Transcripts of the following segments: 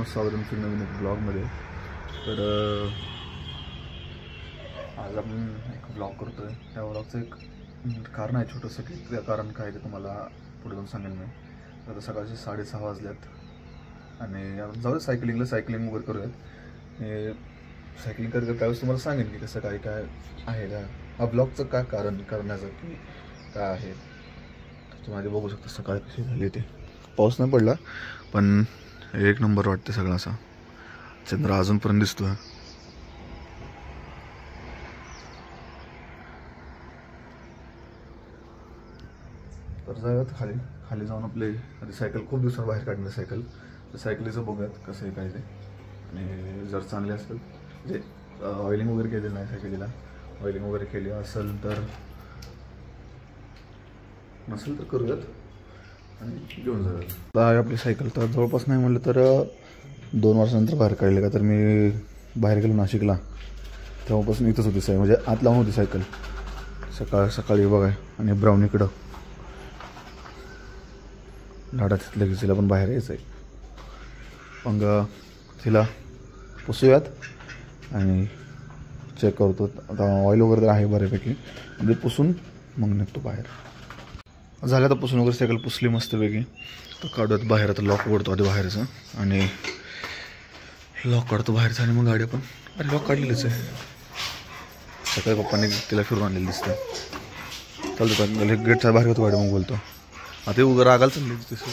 मित्रांनो, स्वागत तुमचं नवीन एक ब्लॉगमध्ये. तर आज आपण एक ब्लॉग करतो आहे. त्या ब्लॉगचं एक कारण आहे छोटंसं, की त्या कारण काय ते तुम्हाला पुढे जाऊन सांगेन मी. आता सकाळचे 6:30 वाजल्यात आणि आपण जाऊ सायकलिंग वगैरे करूयात. सायकलिंग करत त्यावेळेस तुम्हाला सांगेन की कसं काय काय आहे का हा ब्लॉगचं काय कारण करण्याचं की काय आहे. तुम्हाला बघू शकता सकाळ कशी झाली ते. पाऊस नाही पडला पण एक नंबर वाटते सगळं. असा चंद्र अजूनपर्यंत दिसतोय. तर जाऊयात खाली. खाली जाऊन आपले आधी सायकल खूप दिवसांनी बाहेर काढणार सायकलीचं बघूयात कसं आहे काय ते. आणि जर चांगले असेल म्हणजे ऑइलिंग वगैरे केलेलं नाही सायकलीला, ऑइलिंग वगैरे केली असेल तर नसेल तर करूयात आणि घेऊन जाऊयात. आपली सायकल तर जवळपास नाही म्हटलं तर 2 वर्षानंतर बाहेर काढले का. तर मी बाहेर गेलो नाशिकला तेव्हापासून इथंच होती सायकल, म्हणजे आत लावून होती सायकल. सकाळी बघा आणि ब्राउनीकडं लाडा तिथल्या की तिला पण बाहेर यायचं आहे. मग तिला पुसूयात आणि चेक करतो. आता ऑइल वगैरे तर आहे बऱ्यापैकी, म्हणजे पुसून मग निघतो बाहेर. झालं तर पुसून वगैरे सायकल पुसली मस्तपैकी. तर काढूयात बाहेर. आता लॉक उघडतो आधी बाहेरचं आणि लॉक काढतो बाहेरचं आणि मग गाडी आपण लॉक काढलेलंच आहे. सकाळी पप्पांनी तिला फिरून आणलेलं दिसतं. चालतं गेटच्या बाहेर होतो गाडी. मग बोलतो आता उगं रागायला चालली तसं.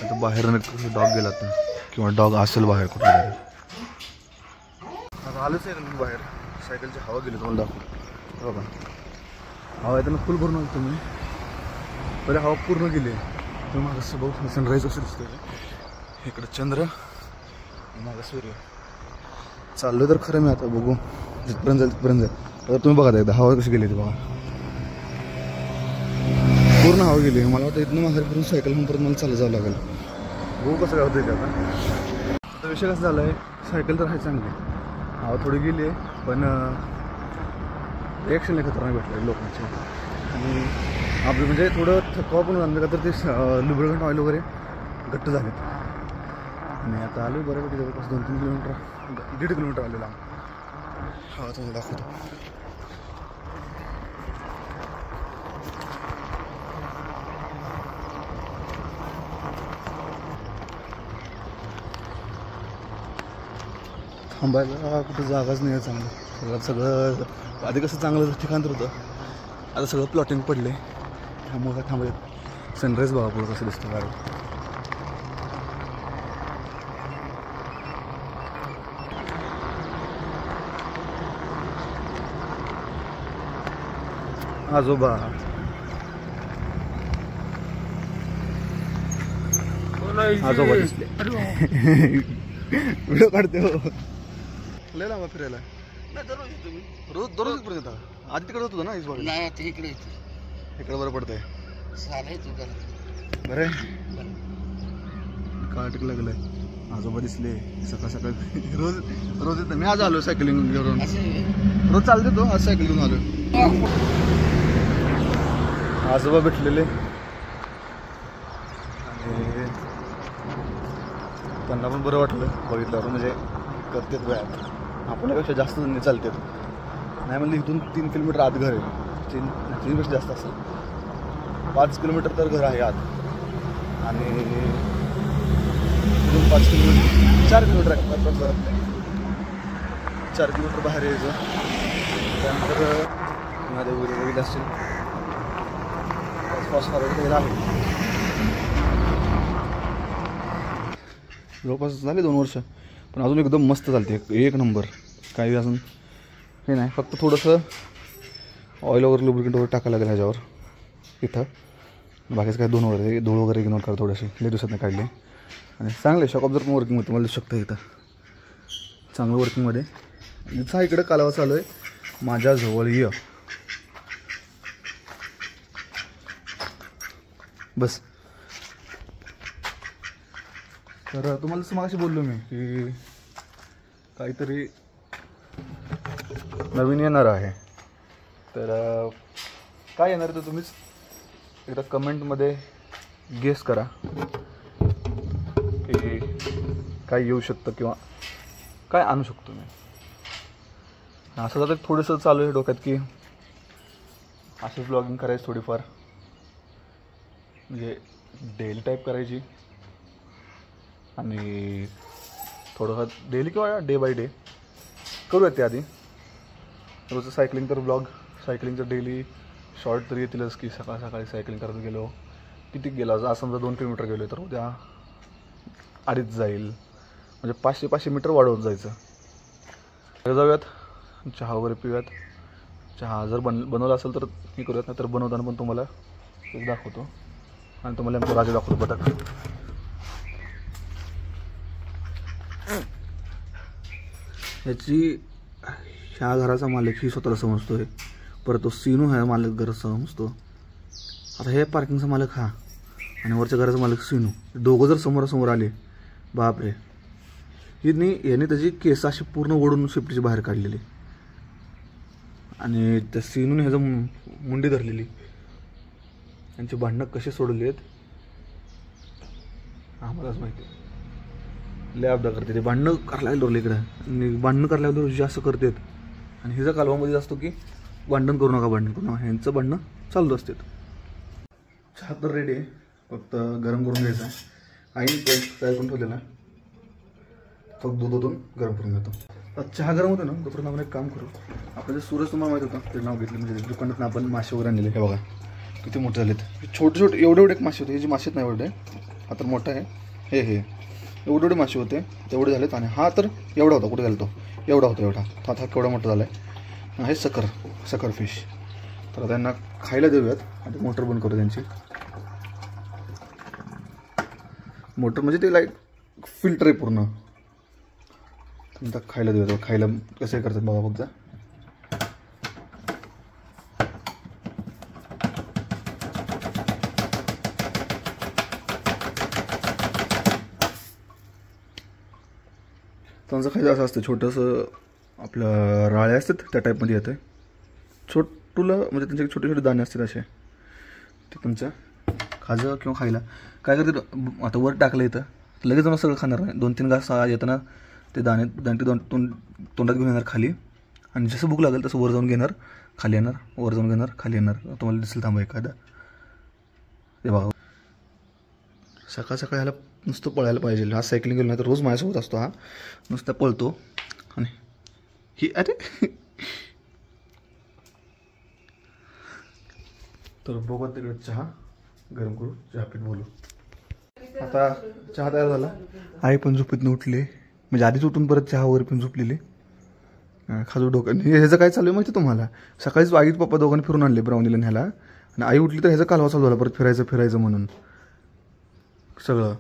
आता बाहेर डॉग गेला आता किंवा डॉग असेल बाहेर कुठे बाहेर. आता आलंच आहे बाहेर. सायकलची हवा गेली तुम्हाला दाखवतो. बघा हवा येताना फुल भरून आलं तुम्ही. पहिले हवा पूर्ण गेली. तर माझं असं बघू सनराईज असं दिसतंय. इकडं चंद्र माझा सूर्य. चाललो तर खरं मी आता बघू जिथपर्यंत जाईल. आता तुम्ही बघा एकदा हवा कशी गेली ती बघा. पूर्ण हवा गेली. मला वाटतं इथनं माघारी फिरून सायकल म्हणून परत मला चालत जावं लागेल. बघू कसं काय होतं ते. आता विषय कसा झाला आहे, सायकल तर आहे चांगली, हवा थोडी गेली आहे पण रिॲक्शन नाही खतरनाक भेटलं लोकांचे. आणि आपलं म्हणजे थोडं थकवा पण झालं का तर ते लुब्रिकंट ऑइल वगैरे घट्ट झालेत. आणि आता आलो बऱ्यापैकी जवळपास 2-3 किलोमीटर 1.5 किलोमीटर आलेला. हा तुम्हाला दाखवतो. थांबायला कुठं जागाच नाही आहे चांगलं. सगळं आधी कसं चांगलं ठिकाण तर होतं, आता सगळं प्लॉटिंग पडले. त्यामुळे काय थांबायचं. सनराईज बघा पुढं कसं दिसतं गाडी. आजोबा आजोबा दिसले. व्हिडिओ काढते हो. लय लांबा फिरायला नाही दररोज येतो मी. दररोज पर्यंत येतात. आधी तिकडे होतो ना इस बघा. नाही आता इकडे येतो. इकडे बरं पडतंय. बरं आहे. काळ टिक लागलंय. आजोबा दिसले सकाळ रोज येतं. मी आज आलो सायकलिंग घेऊन. रोज चालते तो. आज सायकल घेऊन आलो. आजोबा भेटलेले आणि त्यांना पण बरं वाटलं बघितल्यावर. म्हणजे करतात व्यायाम आपल्यापेक्षा जास्त जण चालतात. नाही म्हणजे इथून 3 किलोमीटर आत घर आहे. 3 पेक्षा जास्त असेल. 5 किलोमीटर तर घर आहे आत. आणि इथून 5 किलोमीटर 4 किलोमीटर आहे. 4 किलोमीटर बाहेर यायचं. त्यानंतर माझ्या वगैरे बघितलं असतील आहे. जवळपास झाले 2 वर्ष पण अजून एकदम मस्त चालते. एक नंबर. काही अजून हे नाही, फक्त थोडंसं ऑइल वगैरे लुब्रिकंट वगैरे टाकायला लागेल ह्याच्यावर इथं. बाकीचं काय धूळ वगैरे इग्नोर करा थोडेसे. लई दिवसात काढले आणि चांगले शॉक ऑब्झर्व पण वर्किंगमध्ये तुम्हाला दिसू शकतं इथं चांगलं वर्किंगमध्ये. जिथं इकडं कालावा चालू आहे. माझ्या जवळ ये बस. तर तुम्हाला जसं मागाशी बोललो मी की काहीतरी नवीन येणार आहे. तर काय येणार तर तुम्हीच एकदा कमेंटमध्ये गेस करा की काय येऊ शकतं किंवा काय आणू शकतो मी. असं जातं थोडंसं चालू आहे डोक्यात की अशीच ब्लॉगिंग करायची थोडीफार, म्हणजे डेली टाईप करायची आणि थोडंफार डेली किंवा डे बाय डे करूयात. ते आधी रोजचं सायकलिंग तर ब्लॉग, सायकलिंगचं डेली शॉर्ट तरी येतीलच की सकाळ सकाळी सायकलिंग करत गेलो, किती गेला आज समजा 2 किलोमीटर गेलो तर उद्या 2.5 जाईल, म्हणजे 500 मीटर वाढवत जायचं. जाऊयात, चहा वगैरे पिऊयात. चहा जर बनवला असेल तर हे करूयात, नाही तर बनवताना पण तुम्हाला एक दाखवतो आणि तुम्हाला आमचं राजा दाखवतो बटाटा. ह्याची ह्या घराचा मालक ही स्वतःला समजतोय, परत तो सीनू हा मालक घर समजतो. आता हे पार्किंगचा मालक हा आणि वरच्या घराचा मालक सीनू, दोघं जर समोरासमोर आले बापरे. याने त्याची केस अशी पूर्ण ओढून शिफ्टीची बाहेर काढलेली आणि त्या सीनूने ह्याचं मुंडी धरलेली. त्यांची भांडणं कशी सोडली आहेत आम्हालाच माहिती. लय अपदा करते ते, भांडणं करायला लागलो इकडं आणि भांडणं करायला लागलो जास्त करतात. आणि हिचा कालवामध्ये असतो की भांडण करू नका, भांडण करू नका, ह्यांचं भांडणं चालू असतात. चहा तर रेडी आहे, फक्त गरम करून घ्यायचा. आईने तयार करून ठेवलेला, फक्त दूध ओतून गरम करून घेतो. चहा गरम होतो ना, दुसरं आपण एक काम करू. आपलं जे सूरज तुम्हाला माहीत होतं ते नाव घेतलं, म्हणजे दुकानात आपण मासे वगैरे आणलेले. हे बघा किती मोठे झालेत, छोटे छोटे एवढे एक मासे होते. हे जे मासे नाही एवढे, हा तर मोठा आहे. हे एवढे मासे होते तेवढे झालेत. आणि हा तर एवढा होता, कुठे झाला तो एवढा होता, एवढा हा केवढा मोठा झाला आहे. हे सकर फिश. तर त्यांना खायला देऊयात. आता मोटर बंद करू त्यांची. मोटर म्हणजे ते लाईक फिल्टर आहे पूर्ण. आता खायला देऊयात. खायला कसं करतात बघा फक्त. त्यांचं खायचं असं असतं, छोटंसं आपलं राळे असतात त्या टाईपमध्ये येतं. छोटूला म्हणजे त्यांचे छोटे छोटे दाणे असतात असे, ते तुमचं खाजं किंवा खायला काय करते. आता वर टाकलं इथं लगेच जाऊन सगळं खाणार नाही. 2-3 घास येताना ते दाणे तोंडात घेऊन येणार खाली, आणि जसं भूक लागेल तसं वर जाऊन घेणार, खाली येणार, वर जाऊन घेणार, खाली येणार. तुम्हाला दिसेल थांबा एखादा. ते बघा, सकाळ सकाळ ह्याला नुसतं पळायला पाहिजे. हा सायकलिंग गेलो नाही तर रोज माझ्यासोबत असतो. हा नुसता पळतो. आणि ही अरे तर बघा तिकडे चहा गरम करू, चहा पीत बोलू. आता चहा तयार झाला. आई पण झोपेतून उठले, म्हणजे आधीच उठून परत चहा वगैरे पण झोपलेली. खाजू डोकं. ह्याचं काय चालू आहे माहिती तुम्हाला, सकाळीच आईत पप्पा दोघांनी फिरून आणले ब्राउनीला ह्याला, आणि आई उठली तर ह्याचा कालवा चालू झाला परत फिरायचं म्हणून सगळं.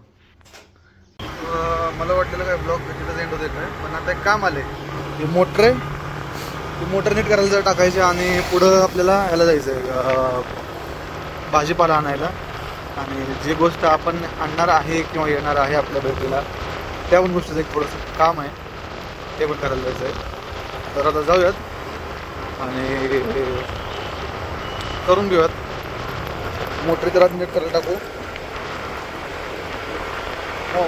मला वाटलेलं काय ब्लॉग तिथंच एंड होत नाही, पण आता एक काम आले. हे मोटर आहे, ती मोटर नीट करायला टाकायची आणि पुढं आपल्याला ह्याला जायचं आहे भाजीपाला आणायला. आणि जी गोष्ट आपण आणणार आहे किंवा येणार आहे आपल्या भेटीला, त्या पण गोष्टीचं एक थोडंसं काम आहे, ते पण करायला जायचं आहे. तर आता जाऊयात आणि करून घेऊयात. मोटर तर नीट करायला टाकू,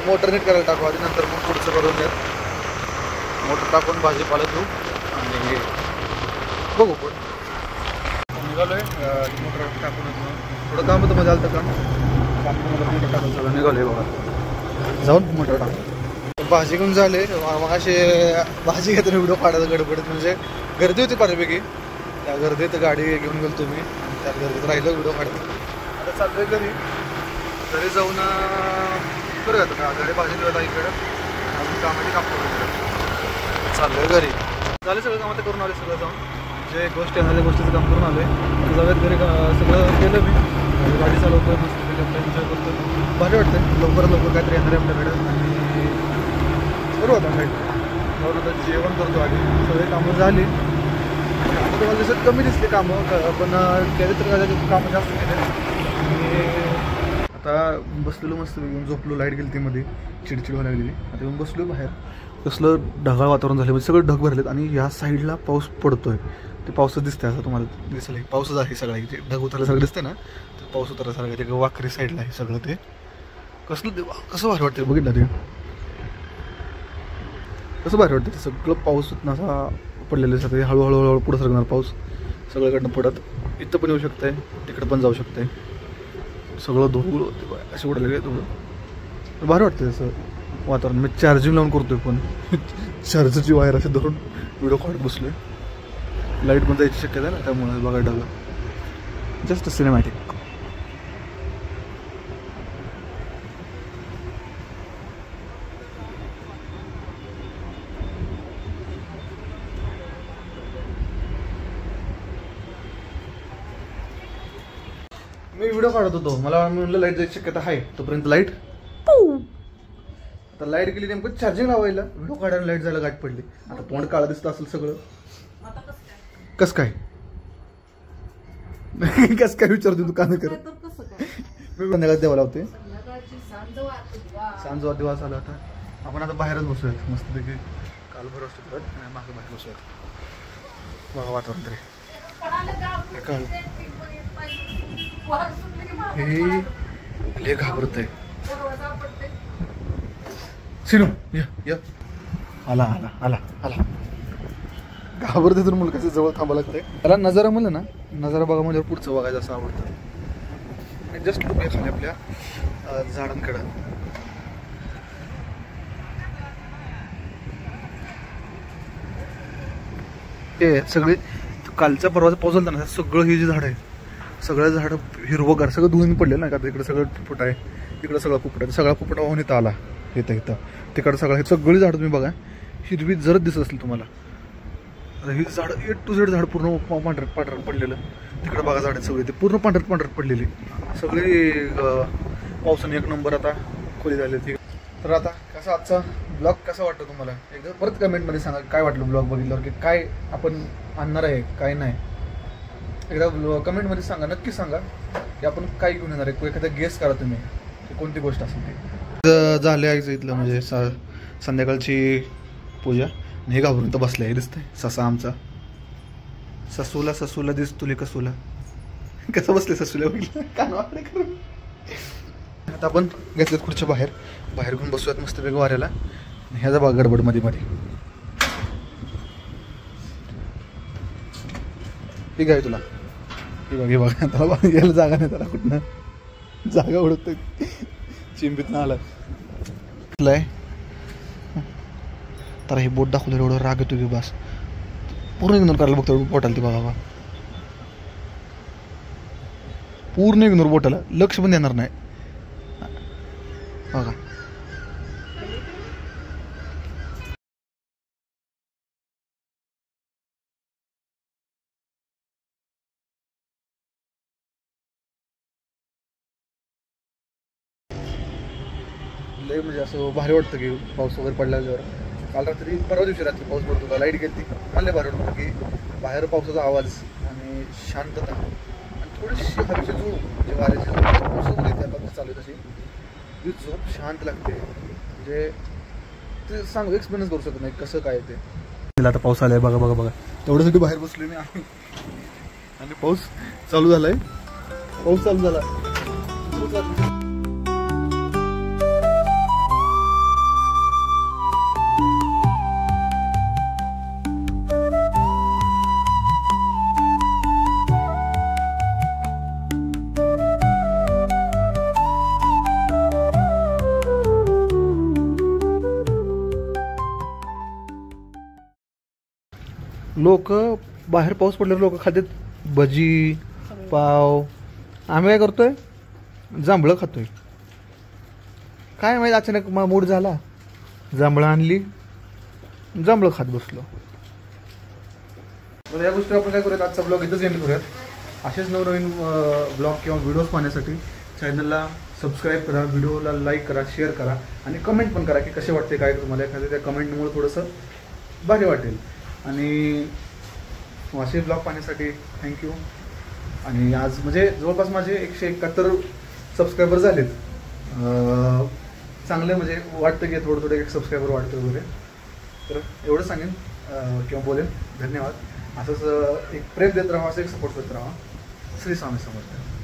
मोटर नीट करायला टाकू आधी, नंतर मग पुढचं करून घेत. मोटर टाकून भाजीपाला घेऊ आणि बघू पुढे. निघालोय मोटर टाकून थोडं काम होतं, मजा आलं तर काम मोटर टाकून सगळं निघालोय बघा. जाऊन मोटर टाकून भाजी घेऊन झाले. मग असे भाजी घेताना व्हिडिओ काढायला गडबडीत, म्हणजे गर्दी होती बऱ्यापैकी. त्या गर्दीत गाडी घेऊन गेलो तुम्ही, त्या गर्दीत राहिलं व्हिडिओ काढतो. आता चाललोय घरी जाऊन करूया का घरी भाजी देऊया इकडं. अजून कामाची काम करू चाललोय घरी. झाले सगळं काम आता करून आले, सगळं जाऊन जे गोष्टी आहे त्या गोष्टीचं काम करून आलो आहे. जाऊयात घरी. सगळं केलं मी, गाडी चालवतो, एन्जॉय करतो, भारी वाटतं. लवकर काहीतरी येणार आहे आपल्याकडे आणि करू आता काही. म्हणून आता जेवण करतो आधी. सगळे कामं झाली. आता तुम्हाला दिसत कमी दिसले कामं, पण केले तर कामं जास्त केले. आणि आता बसलेलो मस्त येऊन झोपलो. लाईट गेली ती मध्ये, चिडचिड व्हायला लागलेली. आता येऊन बसलो बाहेर. कसलं ढगाळ वातावरण झालं, म्हणजे सगळं ढग भरलेत आणि ह्या साईडला पाऊस पडतोय. ते पाऊसच दिसतंय असं तुम्हाला दिसेल. पाऊसच आहे सगळं, इथे ढग उतरल्या सगळं दिसतंय ना, ते पाऊस उतरल्या सगळं. ते वाकरी साईडला आहे सगळं. ते कसं भारी वाटतं बघितलं ते. कसं भारी वाटतं ते सगळं पाऊस असा पडलेलं असतं, हळूहळू पुढं सरकणार पाऊस सगळीकडनं पडत. इथं पण येऊ शकतंय, तिकडं पण जाऊ शकतंय. सगळं धूळ असे उडलेले धूळ भारी वाटतं तसं वातावरण. मी चार्जिंग लावून करतोय पण चार्जरची वायर असे धरून व्हिडिओ काढत बसलोय. लाईट पण जायची शक्यता आहे ना, त्यामुळे बघायला लागलं. Just cinematic. मी व्हिडिओ काढत होतो, मला म्हणलं लाईट जायची शक्यता आहे, तोपर्यंत लाईट आता लाईट गेली. नेमकं चार्जिंग लावायला व्हिडिओ काढायला लाईट जायला गाठ पडली. आता तोंड काळं दिसतं असेल सगळं. कस काय कस काय विचारतो तू का नाही करत. मी संध्याकाळी देवा लावते, सांज दिवस आला आता. आपण आता बाहेरच बसूयात मस्तपैकी. काल भर असतो परत मागं बाहेर बसूयात. बघा वातावरण तरी काळ हे घाबरत आहे. सिनू या आला आला आला आला. घाबरते तर मुलगाच्या जवळ थांबा लागतंय. त्याला नजारा म्हणलं ना, नजारा बघा म्हणजे पुढचं बघायचं असं आवडतं. जस्ट लुक आहे खाली आपल्या झाडांकडं. हे सगळे कालच्या परवाचा पाऊस झाला ना, सगळं हे जे झाड आहे सगळं झाडं हिरवगार सगळं धुवून पडले ना. का इकडे सगळं फुट आहे, इकडं सगळं पोपट आहे. सगळा पोपट वाहून इथं आला. इथं तिकडं सगळं हे सगळी झाडं तुम्ही बघा हिरवी जरच दिसत असेल तुम्हाला. आता ही झाडं ए टू झेड झाड पूर्ण पांढरट पडलेलं. तिकडं बघा झाड सगळे ते पूर्ण पांढरट पडलेली सगळी. पावसाने एक नंबर आता खोली झाली ती. तर आता कसा आजचा ब्लॉग कसा वाटतो तुम्हाला एकदा परत कमेंटमध्ये सांगा. काय वाटलं ब्लॉग बघितल्यावर, की काय आपण आणणार आहे काय नाही. एकदा कमेंटमध्ये सांगा, नक्की सांगा की आपण काय घेऊन येणार आहे. एखादा गेस करा तुम्ही की कोणती गोष्ट असेल ती. झाले आहे इथलं म्हणजे संध्याकाळची पूजा. हे घाबरून तर बसलं आहे दिसतंय ससा आमचा. ससूला दिसतुले कसूला कसं बसले ससूला बघितलं कानवाकडे करून. आता आपण घेतलेत खुर्च्या बाहेर घेऊन बसूयात मस्तपैकी वाऱ्याला. ह्याचा बघा गडबड मध्ये ठीक आहे तुला. हे बघा त्याला यायला जागा नाही, त्याला कुठनं जागा उडत चिंबीतनं आलाय. तर हे बोट दाखवलं एवढं राग येतो की बस पूर्ण इग्नोर करायला बघतो बोटाला. ती बघा पूर्ण इग्नोर बोटाला, लक्ष पण देणार नाही बघा. लय म्हणजे असं भारी वाटतं की पाऊस वगैरे पडल्यावर. काल रात्री परवा दिवशी रात्री पाऊस पडत होता, लाईट गेली. मला भारी वाटतं की बाहेर पावसाचा आवाज आणि शांतता आणि थोडीशी हवेची झोप जे वाऱ्याची पाऊस चालू आहे तशी ती झोप शांत लागते. म्हणजे ते सांगू एक्सपिरियन्स करू शकत नाही कसं काय ते. आता पाऊस आलाय बघा तेवढ्यासाठी बाहेर बसले मी आणि पाऊस चालू झालाय. पाऊस चालू झाला. लोक बाहेर पाऊस पडल्यावर लोक खातात भजी पाव. आम्ही काय करतोय जांभळं खातोय. काय माहिती अचानक मूड झाला, जांभळं आणली जांभळं खात बसलो. तर या गोष्टी आपण काय करूयात आजचा ब्लॉग इथंच एंड करूयात. असेच नवनवीन ब्लॉग किंवा व्हिडिओज पाहण्यासाठी चॅनलला सबस्क्राईब करा, व्हिडिओला लाईक करा, शेअर करा आणि कमेंट पण करा की कसे वाटते काय तुम्हाला. एखाद्या त्या कमेंटमुळे थोडंसं भारी वाटेल. आणि असे ब्लॉग पाहण्यासाठी थँक्यू. आणि आज म्हणजे जवळपास माझे 171 सबस्क्रायबर झालेत. चांगले म्हणजे वाटतं की थोडं एक सबस्क्रायबर वाटतं वगैरे. तर एवढं सांगेन किंवा बोलेन. धन्यवाद. असंच एक प्रेम देत राहा, असं एक सपोर्ट करत राहा. श्री स्वामी समर्थ.